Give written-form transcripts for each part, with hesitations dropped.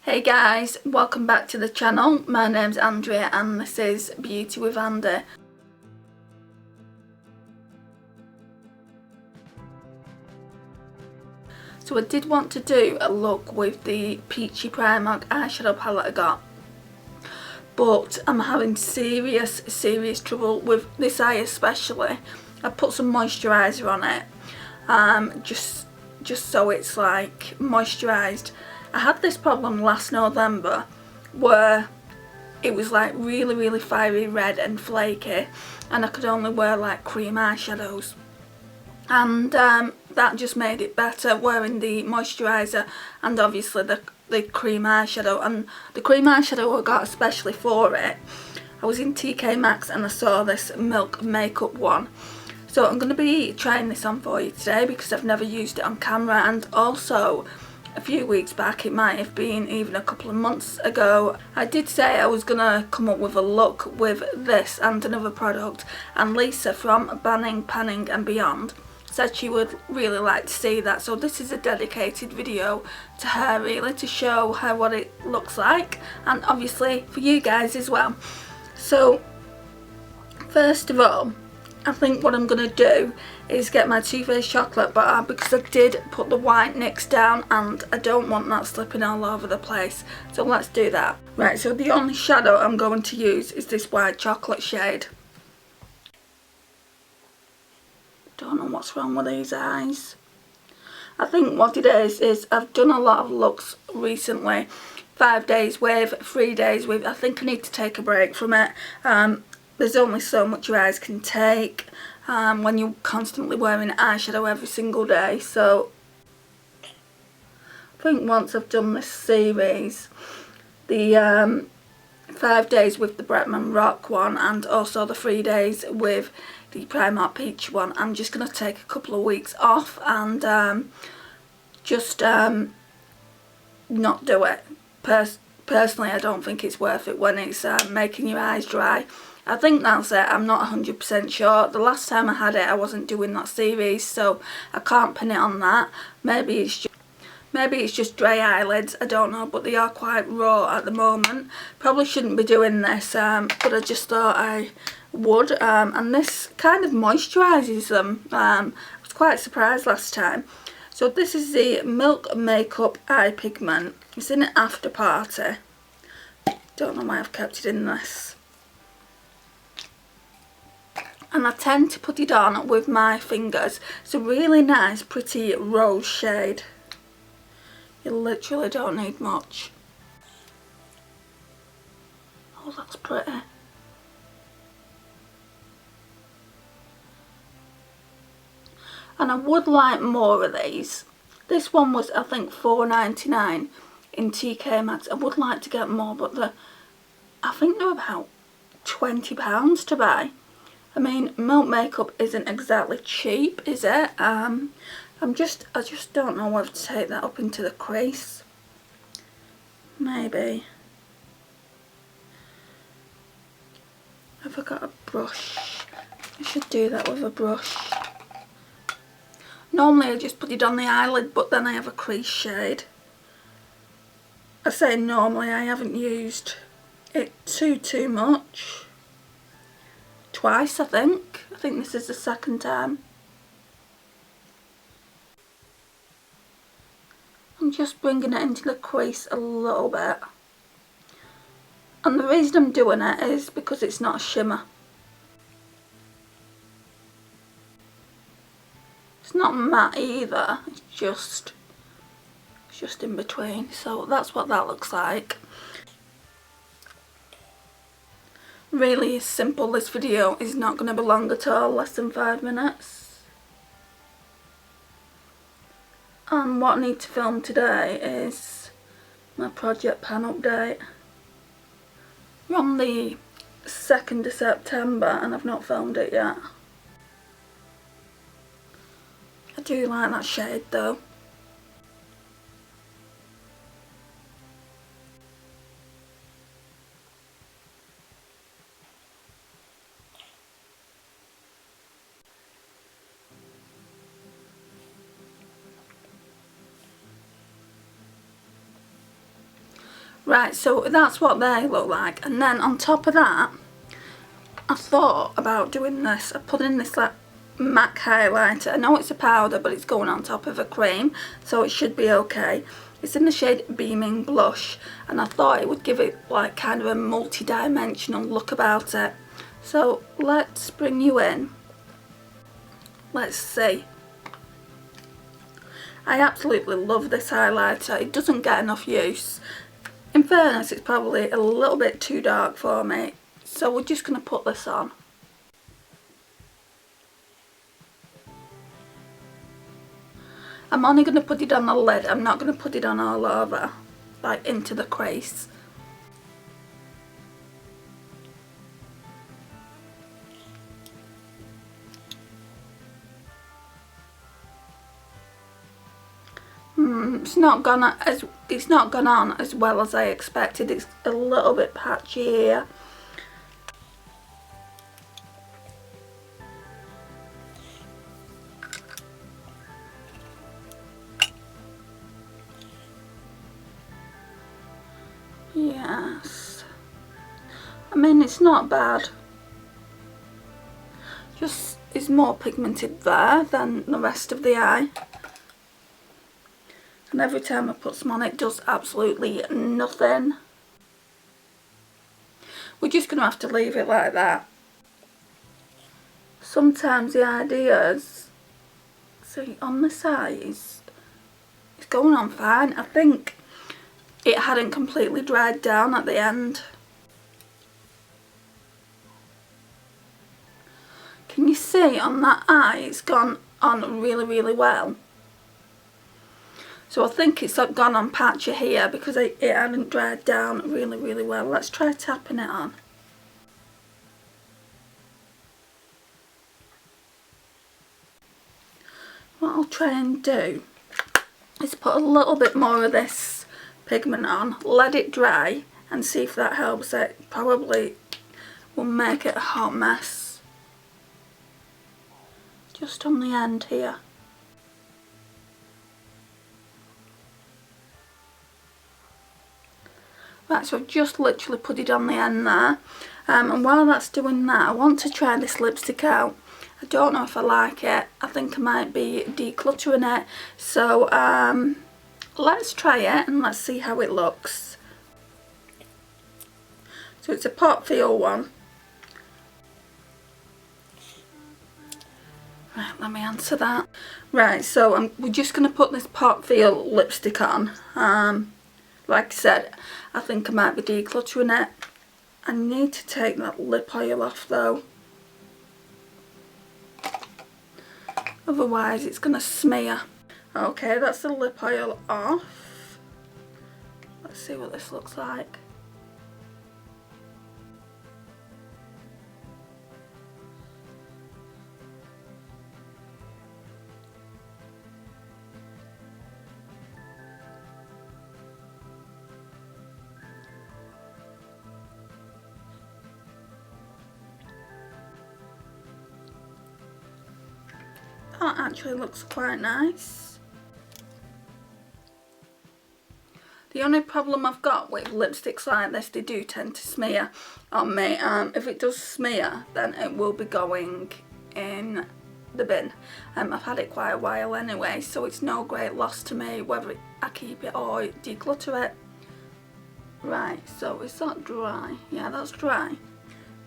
Hey guys, welcome back to the channel. My name's Andrea and this is Beauty with Andy. So I did want to do a look with the Peachy Primark eyeshadow palette I got, but I'm having serious trouble with this eye especially. I put some moisturiser on it, just so it's like moisturised. I had this problem last November where it was like really fiery red and flaky and I could only wear like cream eyeshadows, and that just made it better wearing the moisturiser and obviously the cream eyeshadow. And the cream eyeshadow I got especially for it, I was in M.A.C and I saw this Milk Makeup one. So I'm going to be trying this on for you today because I've never used it on camera, and also a few weeks back, it might have been even a couple of months ago, I did say I was going to come up with a look with this and another product, and Lisa from Banning, Panning and Beyond said she would really like to see that. So this is a dedicated video to her, really, to show her what it looks like and obviously for you guys as well. So first of all, I think what I'm going to do is get my Too Faced chocolate bar because I did put the white NYX down and I don't want that slipping all over the place. So let's do that. Right, so the only shadow I'm going to use is this white chocolate shade. Don't know what's wrong with these eyes. I think what it is I've done a lot of looks recently. 5 days with, 3 days with. I think I need to take a break from it. There's only so much your eyes can take when you're constantly wearing eyeshadow every single day. So I think once I've done this series, the 5 days with the Bretman Rock one and also the 3 days with the Primark Peach one, I'm just going to take a couple of weeks off and just not do it. Personally, I don't think it's worth it when it's making your eyes dry. I think that's it. I'm not 100% sure. The last time I had it, I wasn't doing that series, so I can't pin it on that. Maybe it's just dry eyelids. I don't know, but they are quite raw at the moment. Probably shouldn't be doing this, but I just thought I would. And this kind of moisturises them. I was quite surprised last time. So this is the Milk Makeup Eye Pigment. It's in an After Party. Don't know why I've kept it in this. And I tend to put it on with my fingers. It's a really nice, pretty rose shade. You literally don't need much. Oh, that's pretty. And I would like more of these. This one was, I think, £4.99 in TK Maxx. I would like to get more, but I think they're about £20 to buy. I mean, Milk Makeup isn't exactly cheap, is it? I just don't know whether to take that up into the crease. Maybe. Have I got a brush? I should do that with a brush. Normally I just put it on the eyelid, but then I have a crease shade. I say normally, I haven't used it too much. Twice, I think. I think this is the second time. I'm just bringing it into the crease a little bit. And the reason I'm doing it is because it's not a shimmer. It's not matte either, it's just in between. So that's what that looks like. Really is simple. This video is not going to be long at all, less than 5 minutes. And what I need to film today is my project pan update. We're on the 2nd of September and I've not filmed it yet. I do like that shade though. Right, so that's what they look like, and then on top of that I thought about doing this. I put in this like MAC highlighter. I know it's a powder, but it's going on top of a cream, so it should be okay. It's in the shade Beaming Blush, and I thought it would give it like kind of a multi-dimensional look about it. So let's bring you in. Let's see. I absolutely love this highlighter. It doesn't get enough use. In fairness, it's probably a little bit too dark for me, so we're just going to put this on. I'm only going to put it on the lid. I'm not going to put it on all over, like into the crease. It's not gone on as well as I expected. It's a little bit patchy here. Yes, I mean it's not bad, just it's more pigmented there than the rest of the eye, and every time I put some on it does absolutely nothing. We're just going to have to leave it like that. Sometimes the ideas, see on the sides, it's going on fine. I think it hadn't completely dried down at the end. Can you see on that eye it's gone on really well? So I think it's gone on patchy here because it hadn't dried down really well. Let's try tapping it on. What I'll try and do is put a little bit more of this pigment on, let it dry and see if that helps it. Probably will make it a hot mess. Just on the end here. Right, so I've just literally put it on the end there, and while that's doing that I want to try this lipstick out. I don't know if I like it. I think I might be decluttering it, so let's try it and let's see how it looks. So it's a pot feel one. Right, let me answer that. Right, so we're just going to put this pot feel lipstick on. Like I said, I think I might be decluttering it. I need to take that lip oil off though. Otherwise it's going to smear. Okay, that's the lip oil off. Let's see what this looks like. That actually looks quite nice. The only problem I've got with lipsticks like this, they do tend to smear on me. If it does smear, then it will be going in the bin. I've had it quite a while anyway, so it's no great loss to me whether I keep it or declutter it. Right, so is that dry? Yeah, that's dry.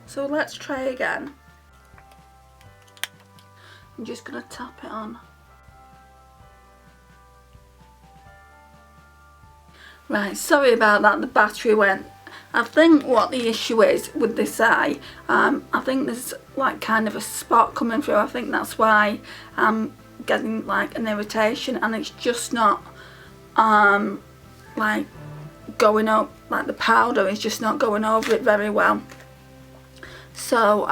So let's try again. I'm just going to tap it on. Right, sorry about that, the battery went. I think what the issue is with this eye, I think there's like kind of a spot coming through. I think that's why I'm getting like an irritation, and it's just not like going up, like the powder is just not going over it very well. So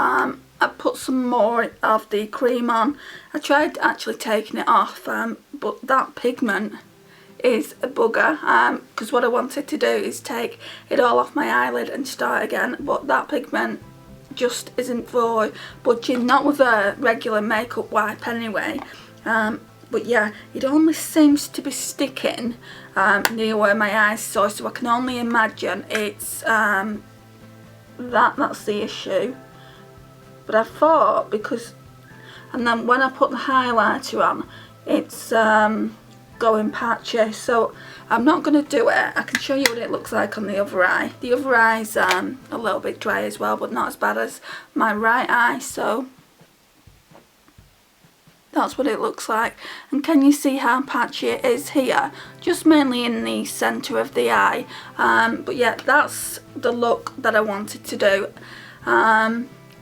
I put some more of the cream on. I tried actually taking it off, but that pigment is a bugger, because what I wanted to do is take it all off my eyelid and start again, but that pigment just isn't for budging, not with a regular makeup wipe anyway, But yeah, it only seems to be sticking near where my eyes are, so I can only imagine it's that's the issue. But I thought because, and then when I put the highlighter on, it's going patchy, so I'm not going to do it. I can show you what it looks like on the other eye. The other eye's a little bit dry as well, but not as bad as my right eye, so that's what it looks like. And can you see how patchy it is here? Just mainly in the centre of the eye. But yeah, that's the look that I wanted to do.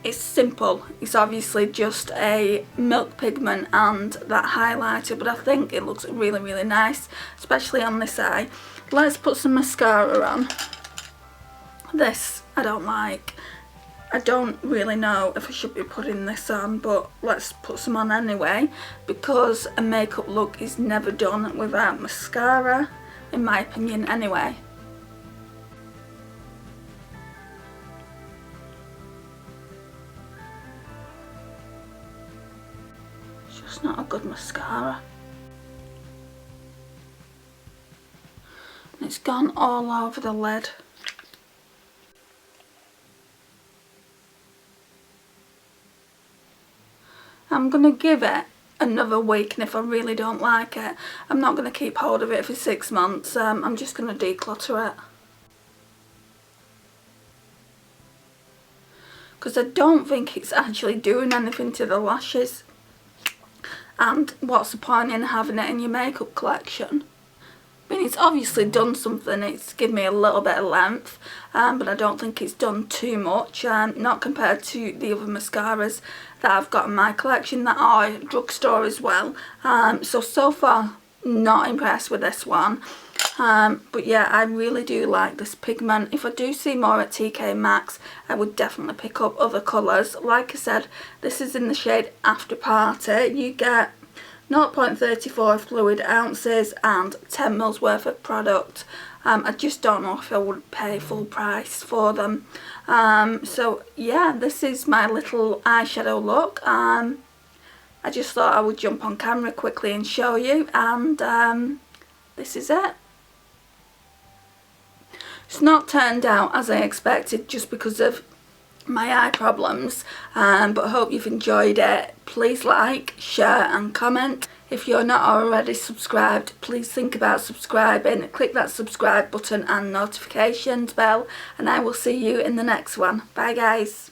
It's simple. It's obviously just a milk pigment and that highlighter, but I think it looks really, really nice, especially on this eye. Let's put some mascara on. This I don't like. I don't really know if I should be putting this on, but let's put some on anyway, because a makeup look is never done without mascara, in my opinion anyway. It's just not a good mascara. And it's gone all over the lid. I'm going to give it another week, and if I really don't like it, I'm not going to keep hold of it for 6 months. I'm just going to declutter it. Because I don't think it's actually doing anything to the lashes. And what's the point in having it in your makeup collection? I mean, it's obviously done something. It's given me a little bit of length, but I don't think it's done too much, not compared to the other mascaras that I've got in my collection that are drugstore as well. So far, not impressed with this one. But yeah, I really do like this pigment. If I do see more at TK Maxx, I would definitely pick up other colours. Like I said, this is in the shade After Party. You get 0.34 fluid ounces and 10ml worth of product. I just don't know if I would pay full price for them. So yeah, this is my little eyeshadow look. I just thought I would jump on camera quickly and show you, and this is it. It's not turned out as I expected just because of my eye problems, but I hope you've enjoyed it. Please like, share and comment. If you're not already subscribed, please think about subscribing. Click that subscribe button and notifications bell, and I will see you in the next one. Bye guys.